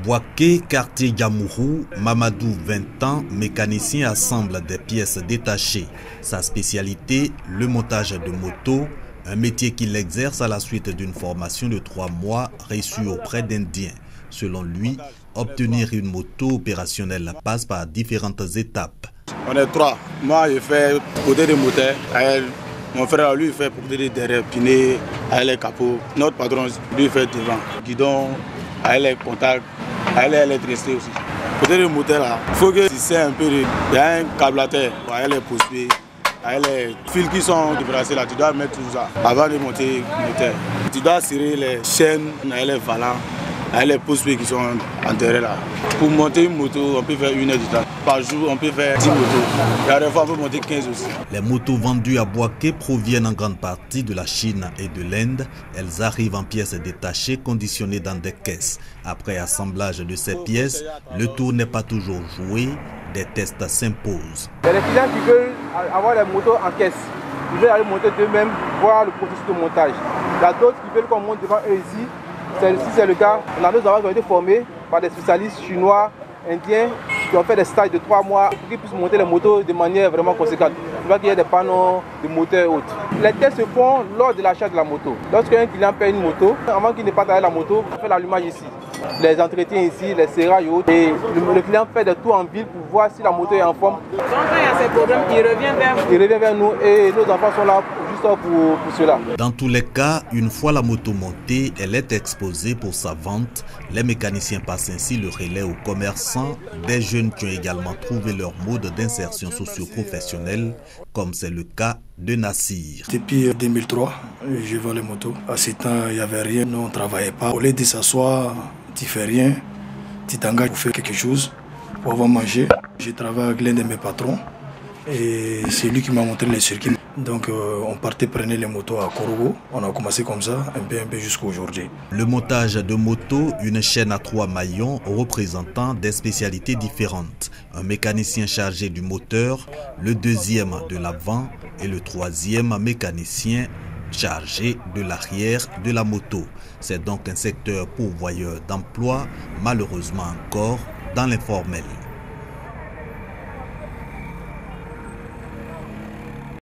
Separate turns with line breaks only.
Bouaké, quartier Yamourou, Mamadou, 20 ans, mécanicien assemble des pièces détachées. Sa spécialité, le montage de motos, un métier qu'il exerce à la suite d'une formation de 3 mois reçue auprès d'Indiens. Selon lui, obtenir une moto opérationnelle passe par différentes étapes.
On est 3. Moi, je fais côté des moteurs. Mon frère, lui, il fait côté derrière, piné, avec les capots. Notre patron, lui, il fait devant. Guidon, avec les contacts, avec l'électricité aussi. Côté des moteurs, là, il faut que tu sais un peu. Il y a un câblateur, avec les posters, avec les fils qui sont débracés là. Tu dois mettre tout ça avant de monter le moteur. Tu dois serrer les chaînes, avec les valants, avec les postes qui sont enterrés là. Pour monter une moto, on peut faire 1 heure de temps. Par jour, on peut faire 10 motos. Et à la fois, on peut monter 15 aussi.
Les motos vendues à Bouaké proviennent en grande partie de la Chine et de l'Inde. Elles arrivent en pièces détachées conditionnées dans des caisses. Après assemblage de ces pièces, le tour n'est pas toujours joué. Des tests s'imposent.
Il y a des clients qui veulent avoir les motos en caisse. Ils veulent aller monter d'eux-mêmes, voir le processus de montage. Il y a d'autres qui veulent qu'on monte devant eux ici. Si c'est le cas, on a nos enfants qui ont été formés par des spécialistes chinois, indiens, qui ont fait des stages de 3 mois pour qu'ils puissent monter les motos de manière vraiment conséquente. Il faut qu'il y ait des panneaux de moteurs et autres. Les tests se font lors de l'achat de la moto. Lorsqu'un client paie une moto, avant qu'il ne parte avec la moto, on fait l'allumage ici. Les entretiens ici, les serrages et autres. Et le client fait des tours en ville pour voir si la moto est en forme.
Donc quand il y a ces problèmes, il revient vers vous.
Il revient vers nous et nos enfants sont là pour cela.
Dans tous les cas, une fois la moto montée, elle est exposée pour sa vente. Les mécaniciens passent ainsi le relais aux commerçants, des jeunes qui ont également trouvé leur mode d'insertion socio-professionnelle, comme c'est le cas de Nassir.
Depuis 2003, je vends les motos. À ce temps, il n'y avait rien, on ne travaillait pas. Au lieu de s'asseoir, tu ne fais rien, tu t'engages pour faire quelque chose, pour avoir mangé. Je travaille avec l'un de mes patrons et c'est lui qui m'a montré les circuits. Donc on partait prendre les motos à Korogo. On a commencé comme ça, un peu jusqu'à aujourd'hui.
Le montage de moto, une chaîne à 3 maillons représentant des spécialités différentes. Un mécanicien chargé du moteur, le deuxième de l'avant et le troisième mécanicien chargé de l'arrière de la moto. C'est donc un secteur pourvoyeur d'emploi, malheureusement encore dans l'informel.